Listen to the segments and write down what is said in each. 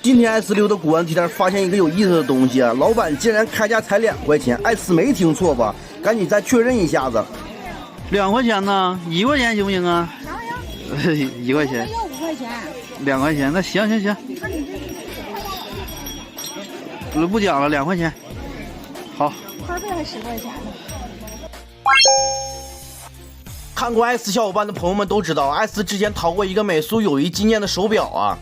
今天艾斯溜达古玩地摊，发现一个有意思的东西啊！老板竟然开价才2块钱，艾斯没听错吧？赶紧再确认一下子。2块钱呢？1块钱行不行啊？1块钱。要5块钱。2块钱，那行。不讲了，2块钱。好。花呗还10块钱呢。看过艾斯小伙伴的朋友们都知道，艾斯之前淘过一个美苏友谊纪念的手表啊。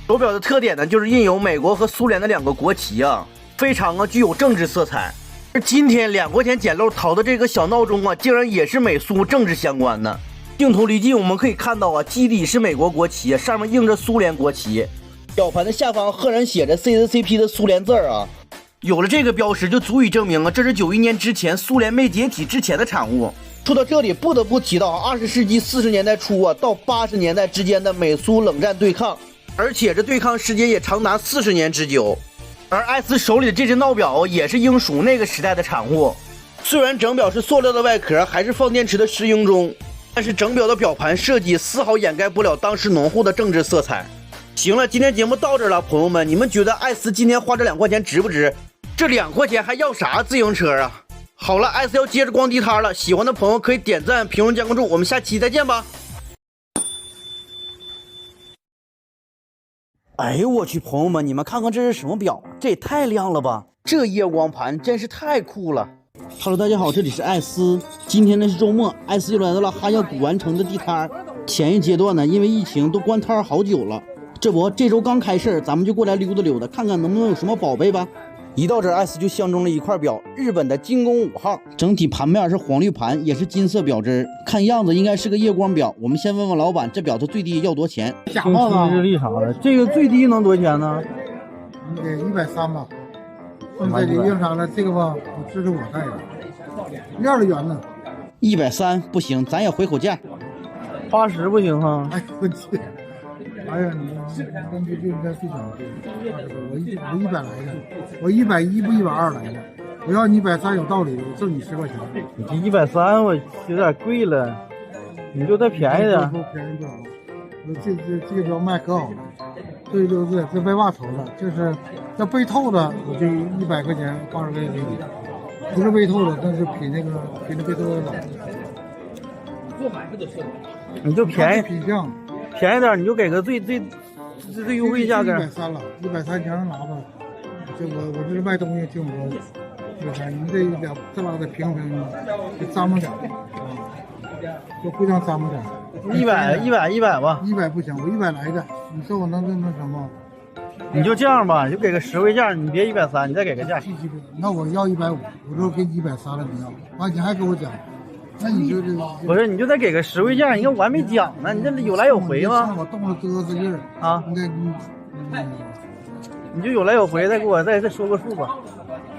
手表的特点呢，就是印有美国和苏联的2个国旗啊，非常具有政治色彩。而今天2块钱捡漏淘的这个小闹钟啊，竟然也是美苏政治相关的。镜头离近，我们可以看到啊，基底是美国国旗，上面印着苏联国旗，表盘的下方赫然写着 CCCP 的苏联字啊。有了这个标识，就足以证明啊，这是91年之前苏联没解体之前的产物。说到这里，不得不提到20世纪40年代初啊到80年代之间的美苏冷战对抗。而且这对抗时间也长达40年之久，而艾斯手里的这只闹表也是应属那个时代的产物。虽然整表是塑料的外壳，还是放电池的石英钟，但是整表的表盘设计丝毫掩盖不了当时浓厚的政治色彩。行了，今天节目到这了，朋友们，你们觉得艾斯今天花这2块钱值不值？这2块钱还要啥自行车啊？好了，艾斯要接着逛地摊了，喜欢的朋友可以点赞、评论、加关注，我们下期再见吧。哎呦我去，朋友们，你们看看这是什么表？这也太亮了吧！这夜光盘真是太酷了。Hello， 大家好，这里是艾斯。今天呢是周末，艾斯又来到了哈药古玩城的地摊。前一阶段呢，因为疫情都关摊好久了，这周刚开市，咱们就过来溜达溜达，看看能不能有什么宝贝吧。一到这儿，艾斯就相中了一块表，日本的精工5号，整体盘面是黄绿盘，也是金色表针，看样子应该是个夜光表。我们先问问老板，这表它最低要多少钱？假冒的日历啥的，这个最低能多少钱呢？你得130吧。这里为啥呢？这个吧，这是我带的，链的圆呢。130不行，咱也回口价。80不行哈。哎，我去。哎呀，你根据这应该最小的，我100来的，我110不120来的，我要你130有道理，我挣你10块钱。你这130我有点贵了，你就再便宜点。便宜点。这个表卖可好了，对，这被挖头了，这被透的，我这100块钱80块钱给你，不是被透的，但是比那被透的早。你就便宜品相。便宜点，你就给个最优惠价格。130了，130你让人拿吧。我这是卖东西挺不容易，130，你这拉得平平，得脏么点就互相脏么点。100吧。100不行，我100来的，你说我能那什么？你就这样吧，你就给个实惠价，你别130，你再给个价。那我要150，我都给你130了，你要，完你还给我讲。那你就这不是，你就再给个实惠价，你看我还没讲呢，你这有来有回吗？我动了嘚瑟劲儿啊！你就有来有回，再给我再说个数吧。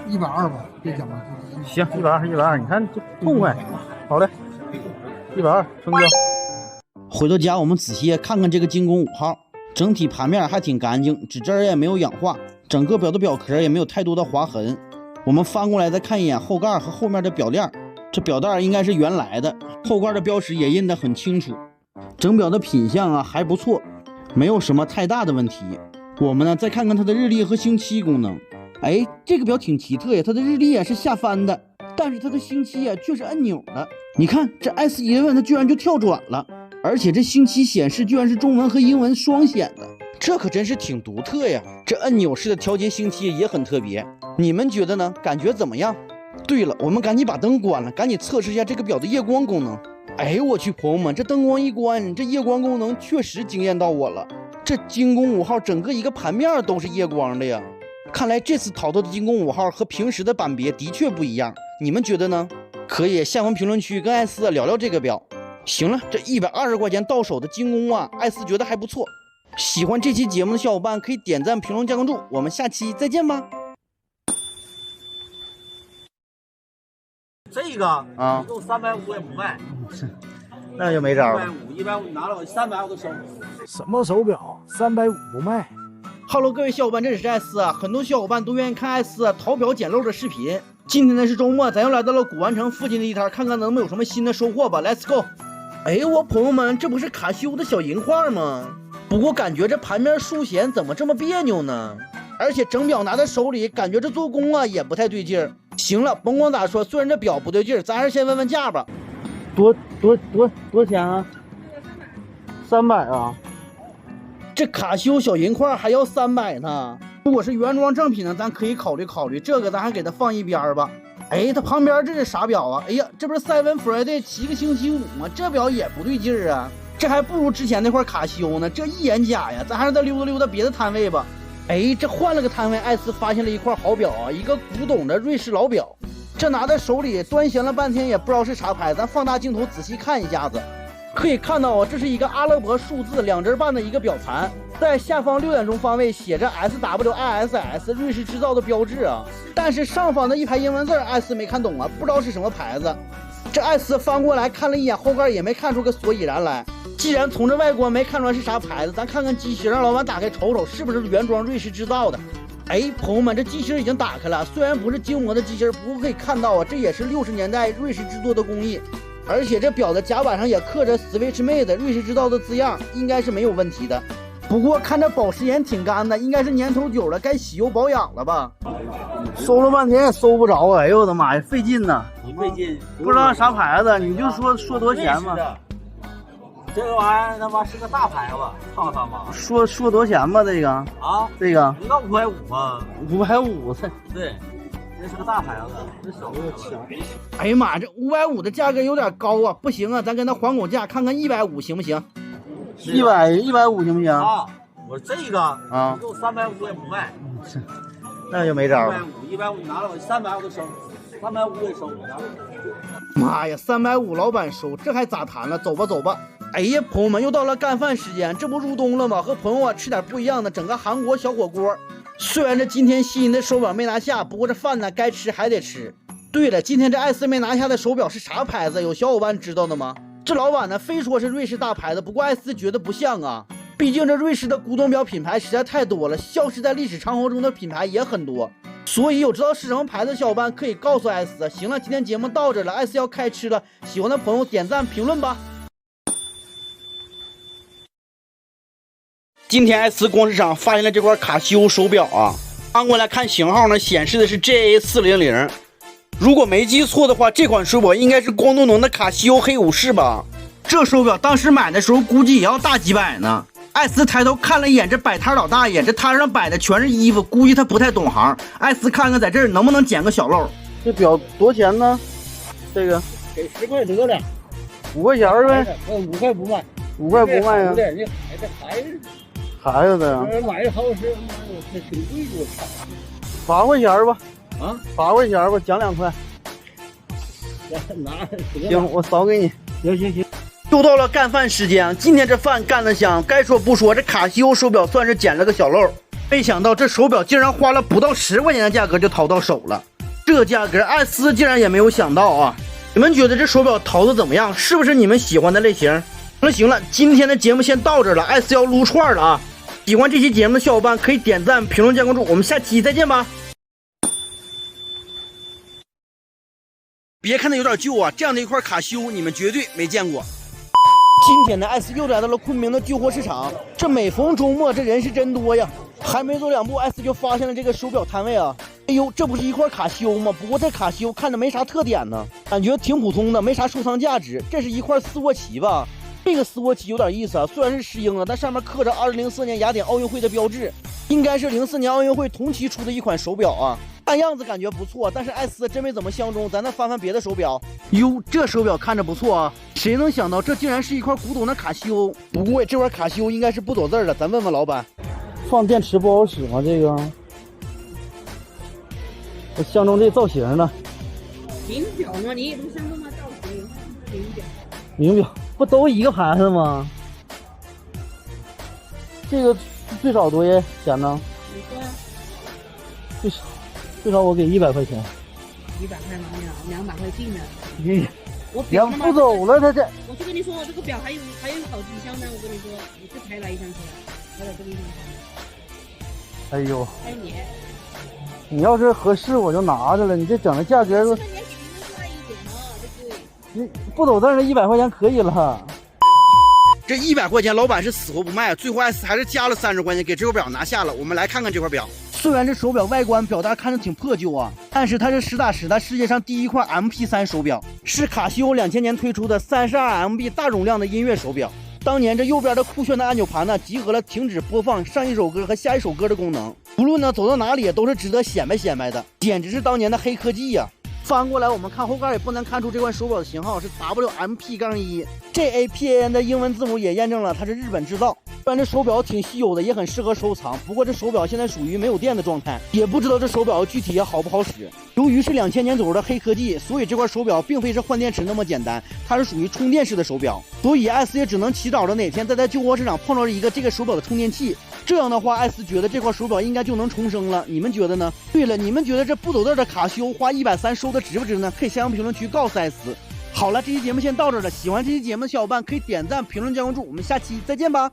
120吧，别讲了。行，120，你看这痛快。好嘞，120成交。回到家，我们仔细看看这个精工5号，整体盘面还挺干净，指针也没有氧化，整个表的表壳也没有太多的划痕。我们翻过来再看一眼后盖和后面的表链。这表带应该是原来的，后盖的标识也印得很清楚，整表的品相啊还不错，没有什么太大的问题。我们呢再看看它的日历和星期功能。哎，这个表挺奇特呀，它的日历也是下翻的，但是它的星期啊却是按钮的。你看这 S11它居然就跳转了，而且这星期显示居然是中文和英文双显的，这可真是挺独特呀。这按钮式的调节星期也很特别，你们觉得呢？感觉怎么样？对了，我们赶紧把灯关了，赶紧测试一下这个表的夜光功能。哎呦我去，朋友们，这灯光一关，这夜光功能确实惊艳到我了。这精工5号整个一个盘面都是夜光的呀，看来这次淘到的精工5号和平时的版别的确不一样，你们觉得呢？可以下方评论区跟艾斯聊聊这个表。行了，这120块钱到手的精工啊，艾斯觉得还不错。喜欢这期节目的小伙伴可以点赞、评论、加关注，我们下期再见吧。这个啊，用350也不卖，那就没招了。150你拿了我300我都收。什么手表？350不卖。Hello， 各位小伙伴，这里是艾斯啊。很多小伙伴都愿意看艾斯淘表捡漏的视频。今天呢是周末，咱又来到了古玩城附近的地摊，看看能不能有什么新的收获吧。Let's go！ 哎，我朋友们，这不是卡西欧的小银块吗？不过感觉这盘面数弦怎么这么别扭呢？而且整表拿在手里，感觉这做工啊也不太对劲儿。行了，甭管咋说，虽然这表不对劲儿，咱还是先问问价吧。多钱啊？300啊？这卡西欧小银块还要300呢。如果是原装正品呢，咱可以考虑考虑，这个咱还给它放一边吧。哎，它旁边这是啥表啊？哎呀，这不是 Seven Friday 7个星期5吗？这表也不对劲儿啊，这还不如之前那块卡西欧呢，这一眼假呀。咱还是再溜达溜达别的摊位吧。哎，这换了个摊位，艾斯发现了一块好表啊，一个古董的瑞士老表。这拿在手里端详了半天，也不知道是啥牌，咱放大镜头仔细看一下子。可以看到啊，这是一个阿拉伯数字2针半的一个表盘，在下方6点钟方位写着 SWISS 瑞士制造的标志啊，但是上方的一排英文字艾斯没看懂啊，不知道是什么牌子。这艾斯翻过来看了一眼后盖，也没看出个所以然来。既然从这外观没看出来是啥牌子，咱看看机芯，让老板打开瞅瞅是不是原装瑞士制造的。哎，朋友们，这机芯已经打开了，虽然不是精磨的机芯，不过可以看到啊，这也是60年代瑞士制作的工艺。而且这表的甲板上也刻着 Switch Made 瑞士制造的字样，应该是没有问题的。不过看这保时岩挺干的，应该是年头久了，该洗油保养了吧？搜了半天也搜不着啊！哎呦我的妈呀，费劲呐！你费劲，不知道啥牌子，你就说多少钱吧。这个玩意儿他妈是个大牌子，操他妈！说多少钱吧？这个啊，这个不到5块5吗？550，对，这是个大牌子，这小的强。哎呀妈，这550的价格有点高啊，不行啊，咱跟他还口价，看看150行不行？150行不行？啊，我这个啊，就350也不卖，那就没招了。150你拿了，我300我都收，350也收。妈呀，350老板收，这还咋谈了？走吧走吧。哎呀，朋友们，又到了干饭时间，这不入冬了吗？和朋友啊吃点不一样的，整个韩国小火锅。虽然这今天新音的手表没拿下，不过这饭呢该吃还得吃。对了，今天这艾斯没拿下的手表是啥牌子？有小伙伴知道的吗？这老板呢非说是瑞士大牌子，不过艾斯觉得不像啊，毕竟这瑞士的古董表品牌实在太多了，消失在历史长河中的品牌也很多。所以有知道是什么牌子的小伙伴可以告诉艾斯。行了，今天节目到这了，艾斯要开吃了，喜欢的朋友点赞评论吧。今天艾斯光市场发现了这块卡西欧手表啊，翻过来看型号呢，显示的是 JA400。如果没记错的话，这款手表应该是光东东的卡西欧黑武士吧？这手表当时买的时候估计也要大几百呢。艾斯抬头看了一眼这摆摊老大爷，这摊上摆的全是衣服，估计他不太懂行。艾斯看看在这儿能不能捡个小漏。这表多钱呢？这个给10块得了，5块钱呗。5块不卖，5块不卖啊？对，这孩子的呀。买的好使，这挺贵的。8块钱吧。啊，8块钱吧，奖2块。拿行，我扫给你。行。又到了干饭时间，今天这饭干得香。该说不说，这卡西欧手表算是捡了个小漏。没想到这手表竟然花了不到10块钱的价格就淘到手了，这价格艾斯竟然也没有想到啊！你们觉得这手表淘的怎么样？是不是你们喜欢的类型？行了，今天的节目先到这了，艾斯要撸串了啊！喜欢这期节目的小伙伴可以点赞、评论、加关注，我们下期再见吧！别看它有点旧啊，这样的一块卡西欧你们绝对没见过。今天的艾斯又来到了昆明的旧货市场，这每逢周末这人是真多呀。还没走2步，艾斯就发现了这个手表摊位啊。哎呦，这不是一块卡西欧吗？不过这卡西欧看着没啥特点呢，感觉挺普通的，没啥收藏价值。这是一块斯沃琪吧？这个斯沃琪有点意思啊，虽然是石英啊，但上面刻着2004年雅典奥运会的标志，应该是04年奥运会同期出的一款手表啊。看样子感觉不错，但是艾斯真没怎么相中，咱再翻翻别的手表。哟，这手表看着不错啊，谁能想到这竟然是一块古董的卡西欧？不过这块卡西欧应该是不走字的，咱问问老板。放电池不好使吗？这个我相中这造型了。名表吗？你也不相中吗？造型名表。名表不都一个牌子吗？这个最少多少钱呢？你说最少我给100块钱。100块没有，200块进的。我人不走了，他这。我就跟你说，我这个表还有好几箱呢。我跟你说，我这才来一箱出来，我在这个地方。哎呦！开年。你要是合适，我就拿着了。你这整的价格都。这年给您快一点嘛，对不对？你不走字的100块钱可以了。这100块钱老板是死活不卖，最后 S 还是加了30块钱给这块表拿下了。我们来看看这块表。虽然这手表外观表带看着挺破旧啊，但是它是实打实的世界上第一块 MP3 手表，是卡西欧2000年推出的32 MB 大容量的音乐手表。当年这右边的酷炫的按钮盘呢，集合了停止播放上一首歌和下一首歌的功能，无论呢走到哪里都是值得显摆的，简直是当年的黑科技呀！翻过来我们看后盖，也不难看出这款手表的型号是 WMP-1， JAPAN 的英文字母也验证了它是日本制造。虽然这手表挺稀有的，也很适合收藏，不过这手表现在属于没有电的状态，也不知道这手表具体好不好使。由于是2000年左右的黑科技，所以这块手表并非是换电池那么简单，它是属于充电式的手表，所以艾斯也只能祈祷着哪天再在旧货市场碰到一个这个手表的充电器，这样的话艾斯觉得这块手表应该就能重生了。你们觉得呢？对了，你们觉得这不走道的卡西欧花130收的值不值呢？可以下方评论区告诉艾斯。好了，这期节目先到这儿了，喜欢这期节目的小伙伴可以点赞、评论、加关注，我们下期再见吧。